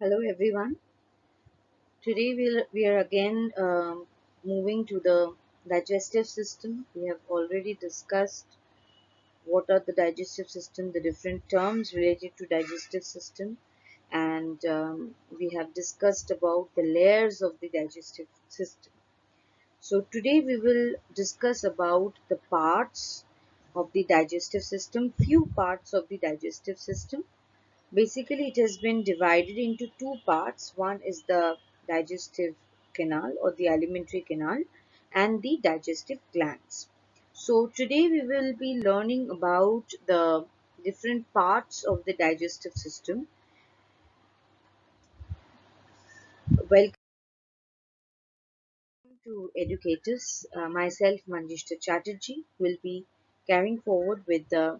Hello everyone. Today we are again moving to the digestive system. We have already discussed what are the digestive system, the different terms related to digestive system, and we have discussed about the layers of the digestive system. So today we will discuss about the parts of the digestive system, few parts of the digestive system. Basically, it has been divided into two parts. One is the digestive canal or the alimentary canal and the digestive glands. So today we will be learning about the different parts of the digestive system. Welcome to Educators. Myself, Manjishta Chatterjee, will be carrying forward with the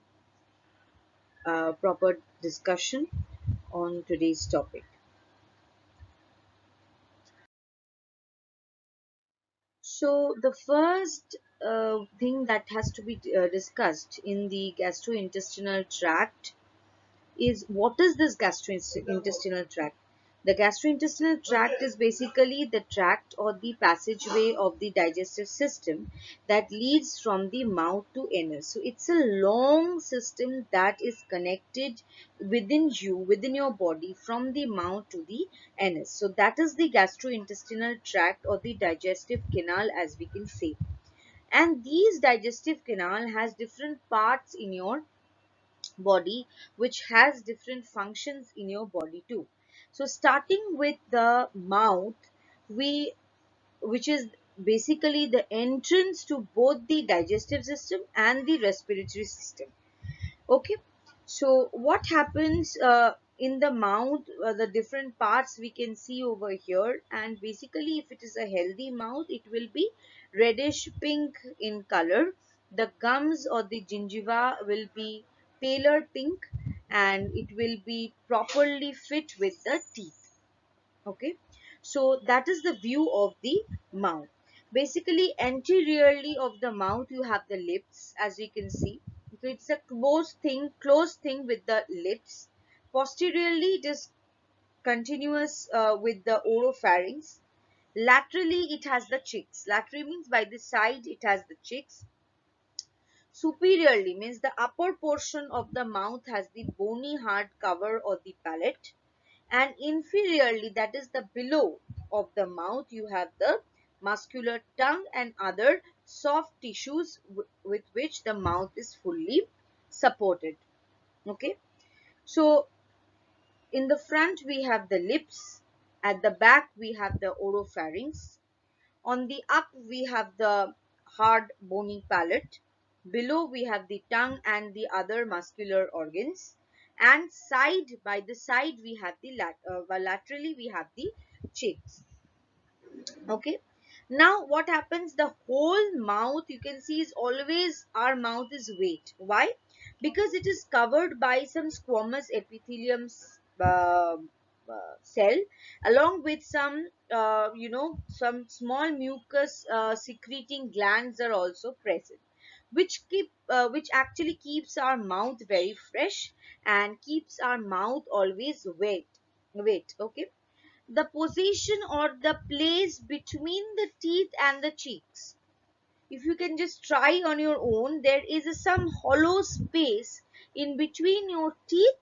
proper discussion on today's topic. So the first thing that has to be discussed in the gastrointestinal tract is what is this gastrointestinal tract? The gastrointestinal tract is basically the tract or the passageway of the digestive system that leads from the mouth to anus. So it's a long system that is connected within your body from the mouth to the anus. So that is the gastrointestinal tract or the digestive canal as we can say. And these digestive canal has different parts in your body which has different functions in your body too. So starting with the mouth, we which is basically the entrance to both the digestive system and the respiratory system. Okay, so what happens in the mouth, the different parts we can see over here, and basically if it is a healthy mouth it will be reddish pink in color. The gums or the gingiva will be paler pink and it will be properly fit with the teeth. Okay, so that is the view of the mouth. Basically anteriorly of the mouth you have the lips, as you can see. So it's a closed thing with the lips. Posteriorly it is continuous with the oropharynx. Laterally it has the cheeks. Laterally means by the side it has the cheeks. Superiorly means the upper portion of the mouth has the bony hard cover or the palate, and inferiorly, that is the below of the mouth, you have the muscular tongue and other soft tissues with which the mouth is fully supported. Okay, so in the front we have the lips, at the back we have the oropharynx, on the up we have the hard bony palate, below we have the tongue and the other muscular organs, and side by the side we have the laterally we have the cheeks. Okay, now what happens, the whole mouth you can see is always, our mouth is weight. Why? Because it is covered by some squamous epithelium cell, along with some some small mucus secreting glands are also present, which actually keeps our mouth very fresh and keeps our mouth always wet. Okay, the position or the place between the teeth and the cheeks. If you can just try on your own, there is some hollow space in between your teeth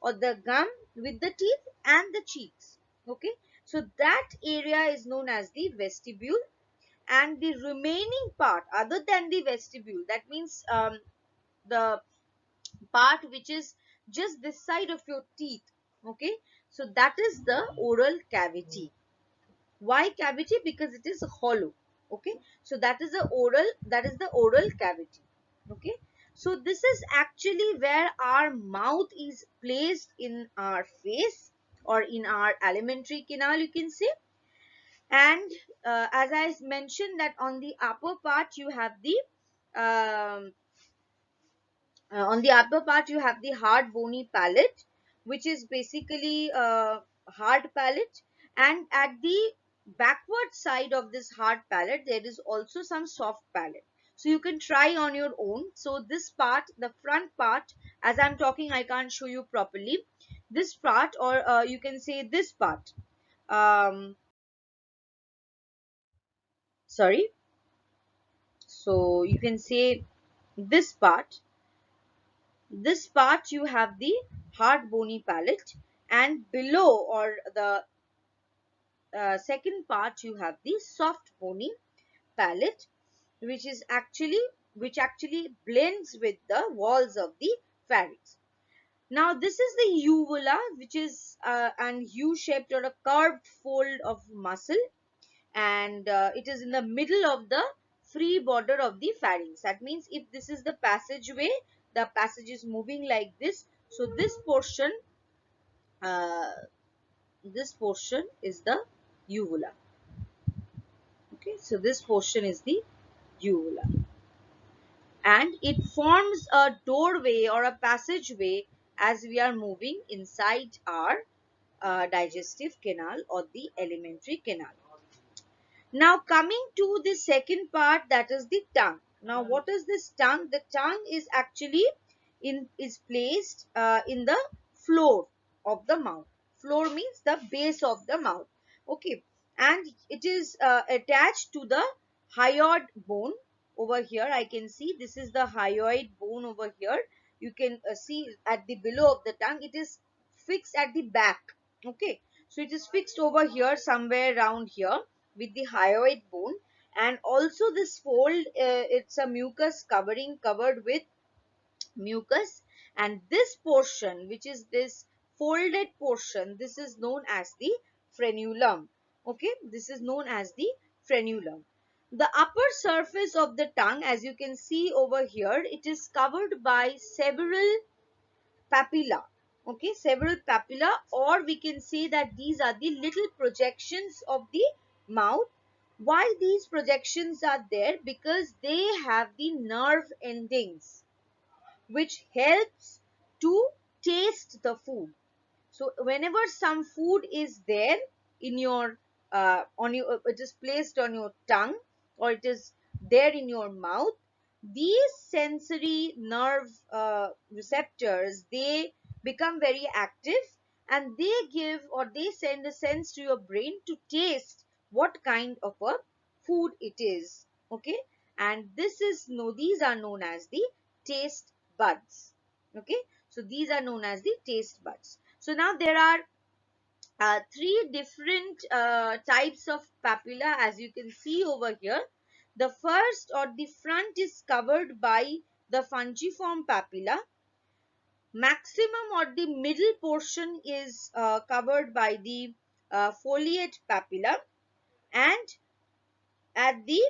or the gum with the teeth and the cheeks. Okay, so that area is known as the vestibule, and the remaining part other than the vestibule, that means the part which is just this side of your teeth. Okay, so that is the oral cavity. Why cavity? Because it is hollow. Okay, so that is the oral cavity. Okay, so this is actually where our mouth is placed in our face or in our alimentary canal, you can say. And as I mentioned, that on the upper part you have the um, you have the hard bony palate, which is basically hard palate, and at the backward side of this hard palate there is also some soft palate. So you can try on your own. So this part, the front part, as I'm talking I can't show you properly. this part, or you can say this part. um, Sorry, so you can say this part. This part you have the hard bony palate, and below, or the second part, you have the soft bony palate, which is actually which actually blends with the walls of the pharynx. Now this is the uvula, which is an U-shaped or a curved fold of muscle, and it is in the middle of the free border of the pharynx. That means if this is the passageway, the passage is moving like this. So uh, this portion is the uvula. Okay, so this portion is the uvula, and it forms a doorway or a passageway as we are moving inside our digestive canal or the alimentary canal. Now coming to the second part, that is the tongue. Now what is this tongue? The tongue is actually is placed in the floor of the mouth. Floor means the base of the mouth. Okay, and it is attached to the hyoid bone. Over here I can see this is the hyoid bone over here. You can see at the below of the tongue, it is fixed at the back. Okay, so it is fixed over here, somewhere around here, with the hyoid bone. And also this fold, it's a mucus covering, covered with mucus, and this portion, which is this folded portion, this is known as the frenulum. Okay, this is known as the frenulum. The upper surface of the tongue, as you can see over here, it is covered by several papilla. Okay, several papilla, or we can say that these are the little projections of the mouth. Why these projections are there? Because they have the nerve endings, which helps to taste the food. So whenever some food is there in your on your it is placed on your tongue, or it is there in your mouth, these sensory nerve receptors, they become very active, and they give, or they send a sense to your brain to taste what kind of a food it is. Okay, and this is no these are known as the taste buds. Okay, so these are known as the taste buds. So now there are three different types of papilla, as you can see over here. The first, or the front, is covered by the fungiform papilla. Maximum, or the middle portion, is covered by the foliate papilla, and at the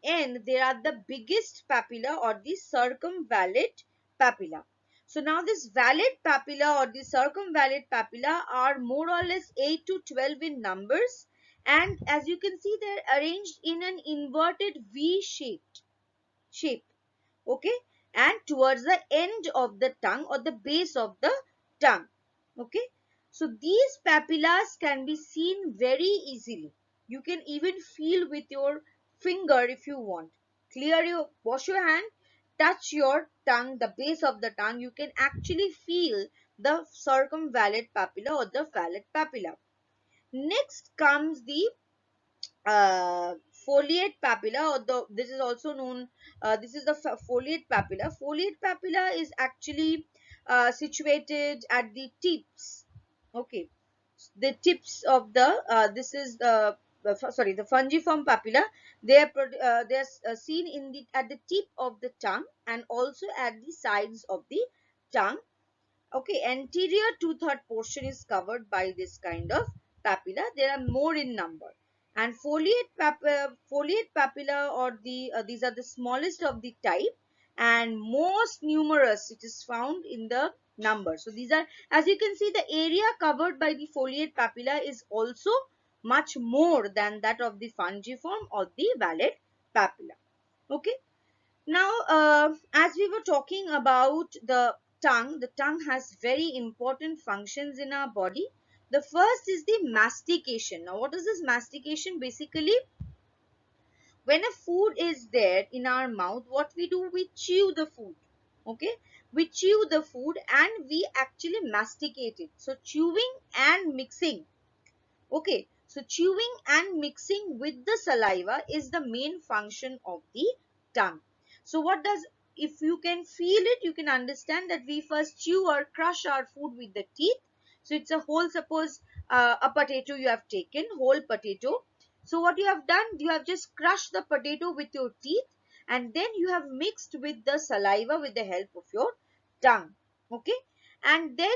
end, there are the biggest papilla, or the circumvallate papilla. So now this valate papilla or the circumvallate papilla are more or less 8 to 12 in numbers, and as you can see, they're arranged in an inverted V shape. Okay, and towards the end of the tongue, or the base of the tongue. Okay, so these papillas can be seen very easily. You can even feel with your finger if you want. Wash your hand, touch your tongue, the base of the tongue, you can actually feel the circumvallate papilla or the valate papilla. Next comes the foliate papilla, or this is also known, this is the foliate papilla. Foliate papilla is actually situated at the tips. Okay, the tips of the this is the fungiform papilla. They are seen in the at the tip of the tongue, and also at the sides of the tongue. Okay, anterior two-third portion is covered by this kind of papilla. There are more in number. And foliate papilla, or these are the smallest of the type, and most numerous. It is found in the number. So these are, as you can see, the area covered by the foliate papilla is also much more than that of the fungiform or the valate papilla. Okay. Now, as we were talking about the tongue has very important functions in our body. The first is the mastication. Now, what is this mastication? Basically, when a food is there in our mouth, what we do, we chew the food. Okay, we chew the food and we actually masticate it. So chewing and mixing. Okay, so chewing and mixing with the saliva is the main function of the tongue. So what does, if you can feel it, you can understand that we first chew or crush our food with the teeth. So it's a whole, suppose a potato you have taken, whole potato. So what you have done, you have just crushed the potato with your teeth and then you have mixed with the saliva with the help of your tongue. Okay, and then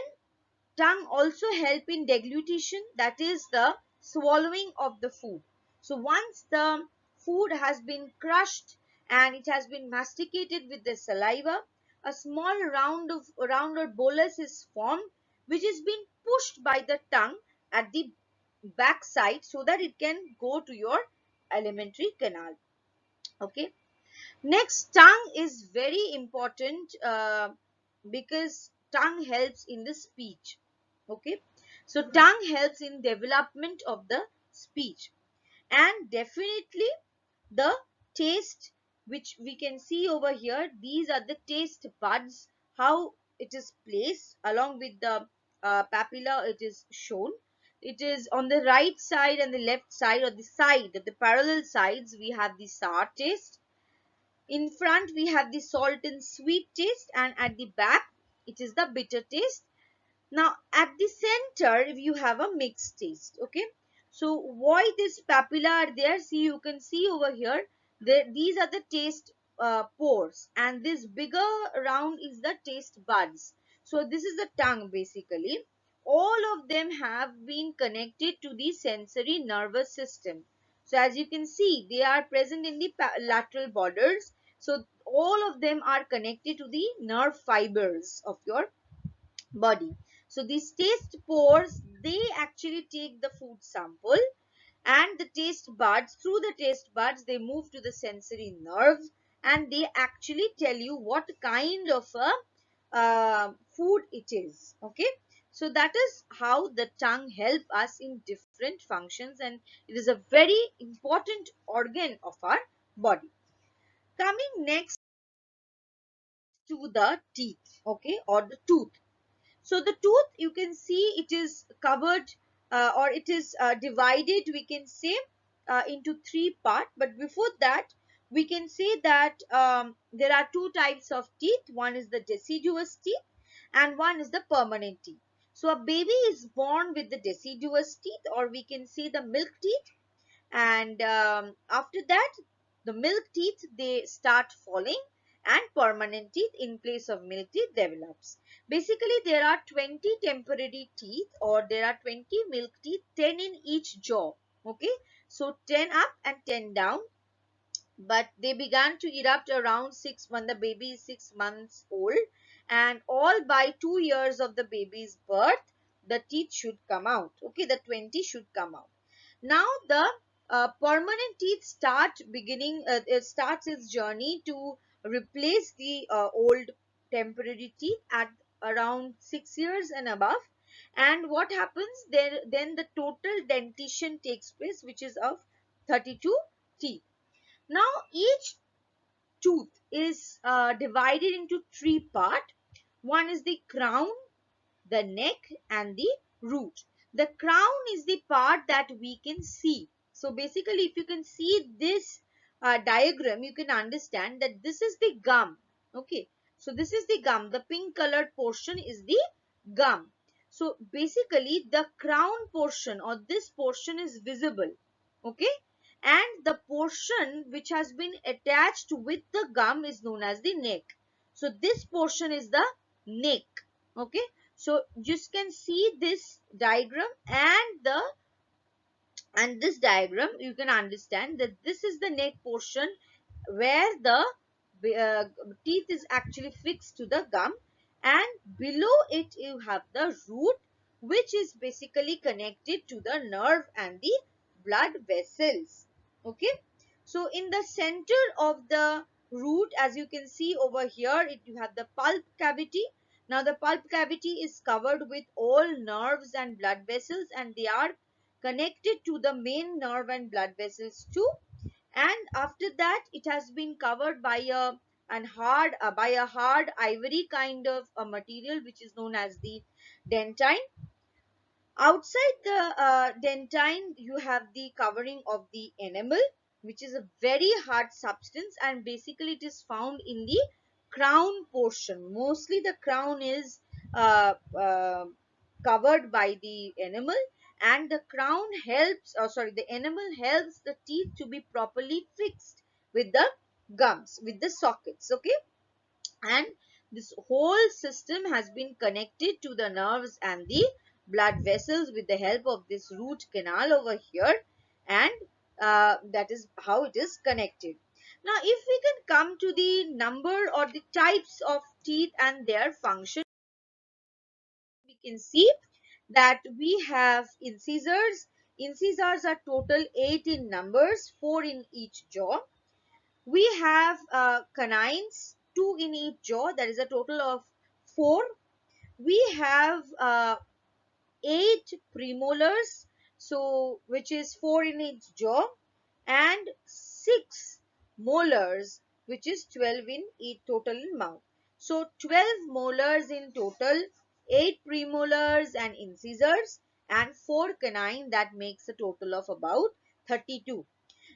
tongue also help in deglutition, that is the swallowing of the food. So once the food has been crushed and it has been masticated with the saliva, a small round or bolus is formed, which is being pushed by the tongue at the back side so that it can go to your alimentary canal. Okay, next, tongue is very important because tongue helps in the speech. Okay, so tongue helps in development of the speech, and definitely the taste, which we can see over here. These are the taste buds, how it is placed along with the papilla. It is shown. It is on the right side and the left side, or the side, the parallel sides. We have the sour taste. In front we have the salt and sweet taste, and at the back it is the bitter taste. Now at the center you have a mixed taste. Okay, so why this papilla are there? See, you can see over here, these are the taste pores, and this bigger round is the taste buds. So this is the tongue basically. All of them have been connected to the sensory nervous system. So as you can see, they are present in the lateral borders. So all of them are connected to the nerve fibers of your body. So these taste pores, they actually take the food sample, and the taste buds, through the taste buds, they move to the sensory nerves, and they actually tell you what kind of a food it is. Okay, so that is how the tongue help us in different functions, and it is a very important organ of our body. Coming next to the teeth, okay, or the tooth. So the tooth, you can see it is covered or it is divided, we can say, into three parts. But before that, we can say that there are two types of teeth. One is the deciduous teeth and one is the permanent teeth. So a baby is born with the deciduous teeth, or we can say the milk teeth, and after that the milk teeth, they start falling, and permanent teeth in place of milk teeth develops. Basically there are 20 temporary teeth, or there are 20 milk teeth, 10 in each jaw. Okay, so 10 up and 10 down, but they began to erupt around 6 when the baby is 6 months old, and all by 2 years of the baby's birth the teeth should come out. Okay, the 20 should come out. Now the permanent teeth it starts its journey to replace the old temporary teeth at around 6 years and above. And what happens there? Then the total dentition takes place, which is of 32 teeth. Now each tooth is divided into three parts. One is the crown, the neck, and the root. The crown is the part that we can see. So basically, if you can see this diagram, you can understand that this is the gum. Okay, so this is the gum. The pink colored portion is the gum. So basically, the crown portion, or this portion, is visible. Okay, and the portion which has been attached with the gum is known as the neck. So this portion is the neck. Okay, so just can see this diagram, and this diagram you can understand that this is the neck portion where the uh, teeth is actually fixed to the gum, and below it you have the root, which is basically connected to the nerve and the blood vessels. Okay, so in the center of the root, as you can see over here, you have the pulp cavity. Now the pulp cavity is covered with all nerves and blood vessels, and they are connected to the main nerve and blood vessels too. And after that, it has been covered by a and hard by a hard ivory kind of a material which is known as the dentine. Outside the dentine, you have the covering of the enamel, which is a very hard substance, and basically it is found in the crown portion. Mostly the crown is uh, uh, covered by the enamel, and the crown helps, or sorry, the enamel helps the teeth to be properly fixed with the gums, with the sockets. Okay, and this whole system has been connected to the nerves and the blood vessels with the help of this root canal over here, and that is how it is connected. Now if we can come to the number or the types of teeth and their function, we can see that we have incisors. Incisors are total 8 in numbers, 4 in each jaw. We have canines, 2 in each jaw, that is a total of 4. We have 8 premolars, so which is 4 in each jaw, and 6 molars, which is 12 in each total in mouth. So 12 molars in total, 8 premolars and incisors, and 4 canine, that makes a total of about 32.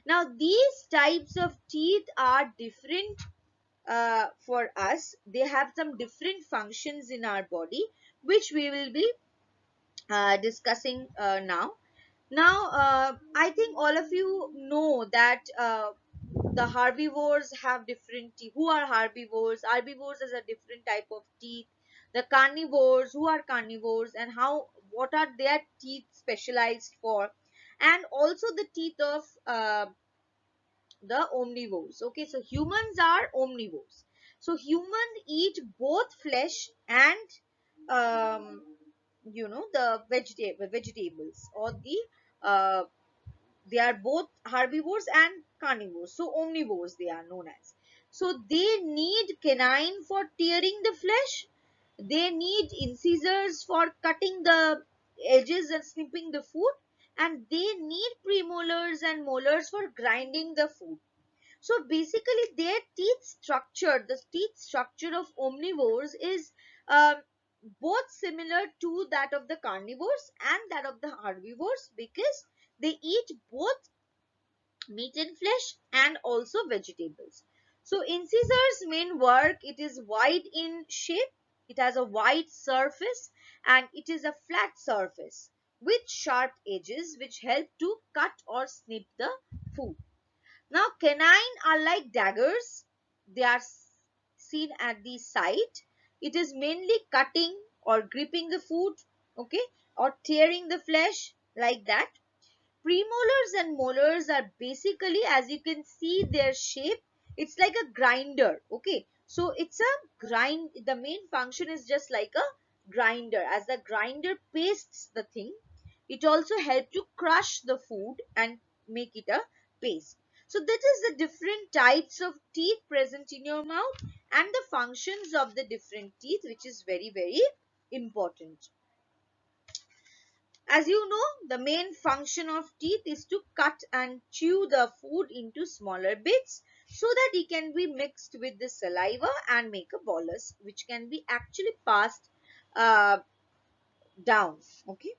Now these types of teeth are different for us. They have some different functions in our body, which we will be discussing now. Now, I think all of you know that the herbivores have different teeth. Who are herbivores? Herbivores is a different type of teeth. The carnivores, who are carnivores, and how, what are their teeth specialized for? And also the teeth of the omnivores. Okay, so humans are omnivores. So human eat both flesh and um, the vegetables, or the uh, they are both herbivores and carnivores, so omnivores they are known as. So they need canine for tearing the flesh, they need incisors for cutting the edges and snipping the food, and they need premolars and molars for grinding the food. So basically their teeth structure, the teeth structure of omnivores is um, both similar to that of the carnivores and that of the herbivores, because they eat both meat and flesh and also vegetables. So incisors main work, it is wide in shape, it has a wide surface, and it is a flat surface with sharp edges which help to cut or snip the food. Now canine are like daggers. They are seen at the side. It is mainly cutting or gripping the food, okay, or tearing the flesh like that. Premolars and molars are basically, as you can see their shape, it's like a grinder. Okay, so it's a grind. The main function is just like a grinder. As the grinder pastes the thing, it also helps to crush the food and make it a paste. So that is the different types of teeth present in your mouth and the functions of the different teeth, which is very, very important. As you know, the main function of teeth is to cut and chew the food into smaller bits so that it can be mixed with the saliva and make a bolus, which can be actually passed uh, down. Okay.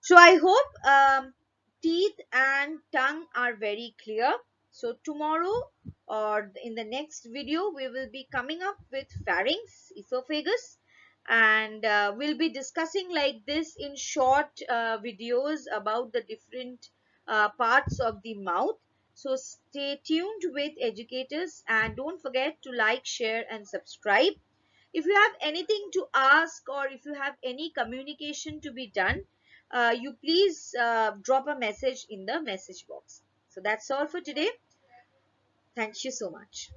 So I hope teeth and tongue are very clear. So tomorrow or in the next video, we will be coming up with pharynx, esophagus, and we'll be discussing like this in short videos about the different parts of the mouth. So stay tuned with educators, and don't forget to like, share, and subscribe. If you have anything to ask, or if you have any communication to be done, you please drop a message in the message box. So that's all for today. Thank you so much.